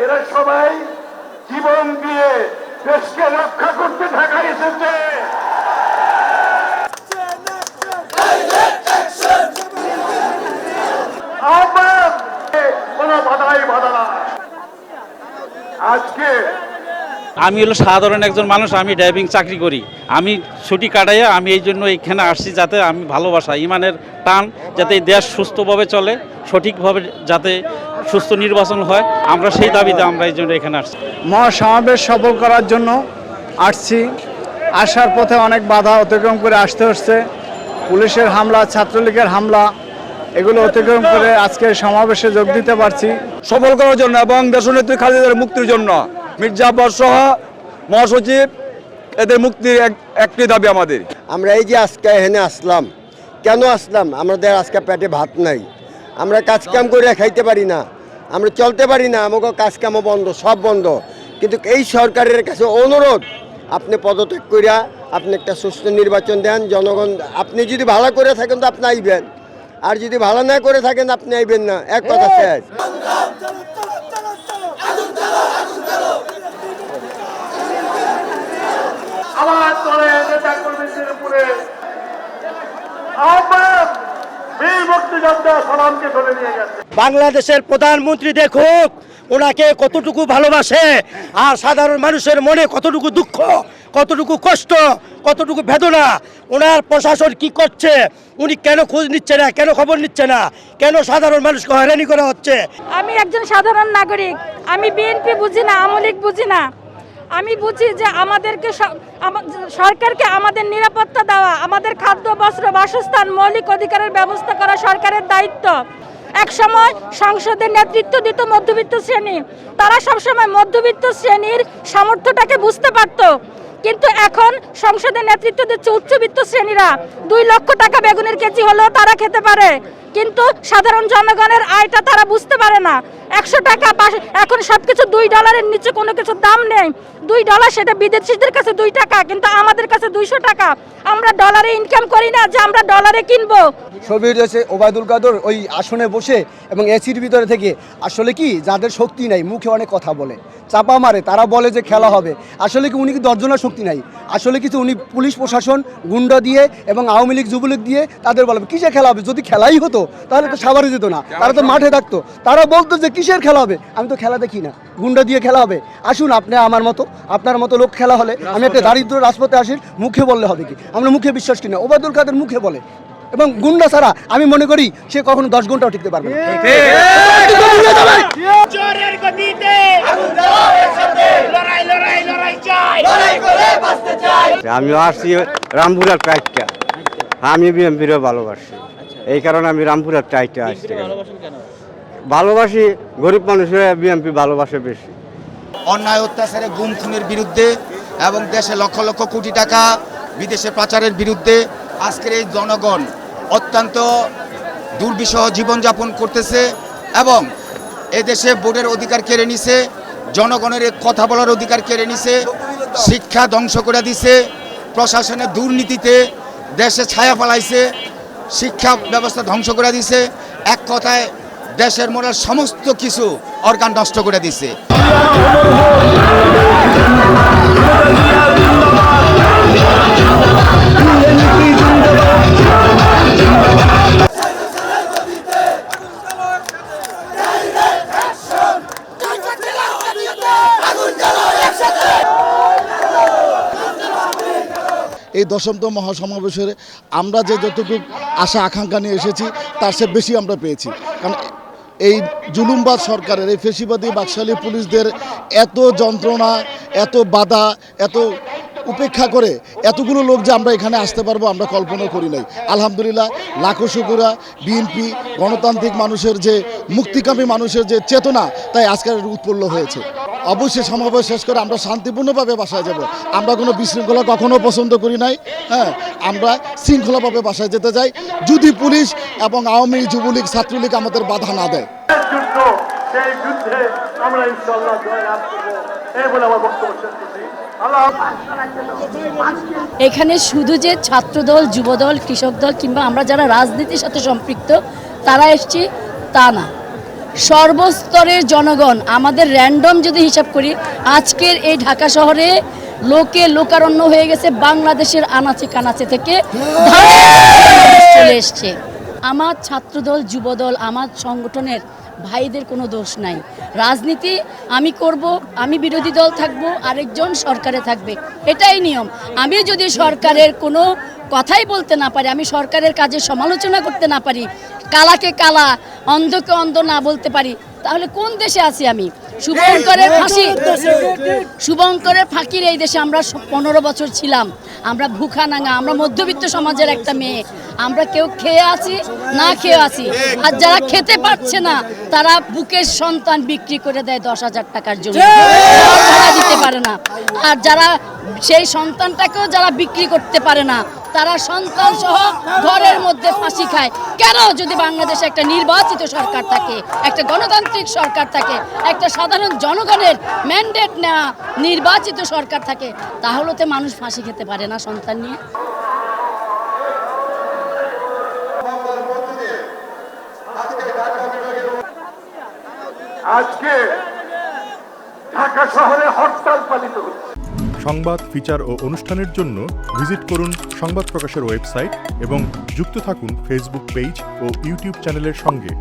এরা সবাই জীবন দিয়ে দেশকে রক্ষা করতে ঢাকা এসেছে। আমার কোনো বাধাই বাধা না। আজকে আমি হলো সাধারণ একজন মানুষ, আমি ড্রাইভিং চাকরি করি। আমি ছুটি কাটাইয়া আমি এই জন্য এইখানে আসছি, যাতে আমি ভালোবাসা ইমানের টান, যাতে এই দেশ সুস্থভাবে চলে, সঠিকভাবে যাতে সুস্থ নির্বাচন হয়, আমরা সেই দাবিতে আমরা এই জন্য এখানে আসছি। মহাসমাবেশ সফল করার জন্য আসছি। আসার পথে অনেক বাধা অতিক্রম করে আসতে হচ্ছে। পুলিশের হামলা, ছাত্রলীগের হামলা, এগুলো অতিক্রম করে আজকে সমাবেশে যোগ দিতে পারছি। সফল করার জন্য এবং দেশনেত্রী খালেদার মুক্তির জন্য মির্জা আব্বাস সহ মহাসচিব এদের মুক্তির একটি দাবি আমাদের। আমরা এই যে আজকে এখানে আসলাম, কেন আসলাম? আমাদের আজকে পেটে ভাত নাই, আমরা কাজকাম করে খাইতে পারি না, আমরা চলতে পারি না, আমাকে কাজকামও বন্ধ, সব বন্ধ। কিন্তু এই সরকারের কাছে অনুরোধ, আপনি পদত্যাগ করিয়া আপনি একটা সুস্থ নির্বাচন দেন। জনগণ, আপনি যদি ভালো করে থাকেন তো আপনি আইবেন, আর যদি ভালো না করে থাকেন আপনি আইবেন না। এক কথা শেষ। আমার দলের নেতা কর্মীদের উপরে আমার বীর মুক্তিযোদ্ধা সালামকে ধরে নিয়ে গেছে। বাংলাদেশের প্রধানমন্ত্রী দেখুক ওনাকে কতটুকু ভালোবাসে, আর সাধারণ মানুষের মনে কতটুকু দুঃখ, কতটুকু কষ্ট, কতটুকু বেদনা। ওনার প্রশাসন কি করছে, উনি কেন খোঁজ নিচ্ছে না, কেন খবর নিচ্ছে না, কেন সাধারণ মানুষকে হয়রানি করা হচ্ছে? আমি একজন সাধারণ নাগরিক, আমি বিএনপি বুঝি না, আওয়ামী লীগ বুঝি না। আমি বুঝি যে আমাদেরকে সরকারকে আমাদের নিরাপত্তা দেওয়া, আমাদের খাদ্য, বস্ত্র, বাসস্থান, মৌলিক অধিকারের ব্যবস্থা করা সরকারের দায়িত্ব। এক সময় সংসদে নেতৃত্ব দিত মধ্যবিত্ত শ্রেণী, তারা সবসময় মধ্যবিত্ত শ্রেণীর সামর্থ্যটাকে বুঝতে পারত। কিন্তু এখন সংসদে নেতৃত্ব দিচ্ছে উচ্চবিত্ত শ্রেণীরা। 2 লক্ষ টাকা বেগুনের কেজি হলেও তারা খেতে পারে, কিন্তু সাধারণ জনগণের আয়টা তারা বুঝতে পারে না। 100 টাকা এখন সবকিছু $2 নিচে কোনো কিছুর দাম নেই। $2 সেটা বিদেশিদের কাছে 2 টাকা, কিন্তু আমাদের কাছে 200 টাকা। আমরা ডলারে ইনকাম করি না যে আমরা ডলারে কিনবো। শফিউল হয়েছে ওবায়দুল কাদের ওই আসনে বসে এবং এসির ভিতরে থেকে আসলে কি যাদের শক্তি নাই, মুখে অনেক কথা বলে, চাপা মারে, তারা বলে যে খেলা হবে। আসলে কি উনি কি দর্জনার শক্তি নাই? আসলে কিছু উনি পুলিশ প্রশাসন গুন্ডা দিয়ে এবং আওয়ামী লীগ যুবলীগ দিয়ে তাদের বলে কিসের খেলা হবে? যদি খেলাই হতো তাহলে তো সাভারে যেত না, তারা তো মাঠে থাকতো। তারা বলতো যে কিসের খেলা হবে, আমি তো খেলা দেখি না, গুন্ডা দিয়ে খেলা হবে। আসুন আপনি আমার মতো, আপনার মতো লোক খেলা হলে আমি একটা দারিদ্র রাজপথে আসি, মুখে বললে হবে কি? আমরা মুখে বিশ্বাস করি না, ওবায়দুল কাদের মুখে বলে। এবং গুন্ডা ছাড়া আমি মনে করি সে কখনো 10 ঘন্টাও টিকতে পারবে না। আমি আসছি রামপুরার টাইটটা, আমি বিএনপিরও ভালোবাসি, এই কারণে আমি রামপুরার টাইটটা আসছি। ভালোবাসি গরিব মানুষের, বিএনপি ভালোবাসে বেশি। অন্যায় অত্যাচারে গুম খুনের বিরুদ্ধে এবং দেশে লক্ষ লক্ষ কোটি টাকা বিদেশে পাচারের বিরুদ্ধে আজকের এই জনগণ অত্যন্ত দুর্বিষহ জীবনযাপন করতেছে এবং এদেশে ভোটের অধিকার কেড়ে নিছে, জনগণের কথা বলার অধিকার কেড়ে নিছে, শিক্ষা ধ্বংস করে দিছে, প্রশাসনের দুর্নীতিতে দেশে ছায়া ফেলাইছে, শিক্ষা ব্যবস্থা ধ্বংস করে দিছে। এক কথায় দেশের মোড়ার সমস্ত কিছু অর্গান নষ্ট করে দিছে। এই 10ম মহাসমাবেশের আমরা যে যতটুকু আশা আকাঙ্ক্ষা নিয়ে এসেছি তার চেয়ে বেশি আমরা পেয়েছি। কারণ এই জুলুমবাদ সরকারের, এই ফেসিবাদী বাকশালী পুলিশদের এত যন্ত্রণা, এত বাধা, এত উপেক্ষা করে এতগুলো লোক যে আমরা এখানে আসতে পারবো আমরা কল্পনা করি নাই। আলহামদুলিল্লাহ, লাখো শুকরা বিএনপি গণতান্ত্রিক মানুষের যে মুক্তিকামী মানুষের যে চেতনা, তাই আজকের উৎপন্ন হয়েছে। অবশ্যই সমাবেশ শেষ করে আমরা শান্তিপূর্ণভাবে বাসায় যাব। আমরা কোনো বিশৃঙ্খলা কখনো পছন্দ করি নাই। হ্যাঁ, আমরা শৃঙ্খলাভাবে বাসায় যেতে চাই, যদি পুলিশ এবং আওয়ামী যুবলীগ ছাত্রলীগ আমাদের বাধা না দেয়। সেই যুদ্ধে আমরা ইনশাআল্লাহ জয়লাভ করব, এই বলে আমার বক্তব্য শেষ করছি। এখানে শুধু যে ছাত্রদল, যুবদল, কৃষক দল কিংবা আমরা যারা রাজনীতির সাথে সম্পৃক্ত তারা এসছি তা না। সর্বস্তরের জনগণ আমাদের র্যান্ডম যদি হিসাব করি আজকের এই ঢাকা শহরে লোকে লোকারণ্য হয়ে গেছে, বাংলাদেশের আনাচে কানাচে থেকে চলে এসছে। আমার ছাত্রদল, যুবদল, আমার সংগঠনের ভাইদের কোনো দোষ নাই। রাজনীতি আমি করব, আমি বিরোধী দল থাকব, আরেকজন সরকারে থাকবে, এটাই নিয়ম। আমি যদি সরকারের কোনো কথাই বলতে না পারি, আমি সরকারের কাজে সমালোচনা করতে না পারি, কালাকে কালা, অন্ধকে অন্ধ না বলতে পারি, তাহলে কোন দেশে আছি আমি? শুভঙ্করের ফাঁকির এই দেশে আমরা 15 বছর ছিলাম। আমরা ভুখা নাঙ্গা, আমরা মধ্যবিত্ত সমাজের একটা মেয়ে, আমরা কেউ খেয়ে আছি না খেয়ে আছি। আর যারা খেতে পারছে না তারা বুকের সন্তান বিক্রি করে দেয় 10,000 টাকার জন্য, ভাড়া দিতে পারে না। আর যারা সেই সন্তানটাকেও যারা বিক্রি করতে পারে না তারা সন্তান সহ ঘরের মধ্যে ফাঁসি খায়। কেন? যদি বাংলাদেশে একটা নির্বাচিত সরকার থাকে, একটা গণতান্ত্রিক সরকার থাকে, একটা সাধারণ জনগণের ম্যান্ডেট নেওয়া নির্বাচিত সরকার থাকে, তাহলে তো মানুষ ফাঁসি খেতে পারে না সন্তান নিয়ে। আজকে ঢাকা শহরে হরতাল পালিত হচ্ছে। সংবাদ, ফিচার ও অনুষ্ঠানের জন্য ভিজিট করুন সংবাদ প্রকাশের ওয়েবসাইট এবং যুক্ত থাকুন ফেসবুক পেজ ও ইউটিউব চ্যানেলের সঙ্গে।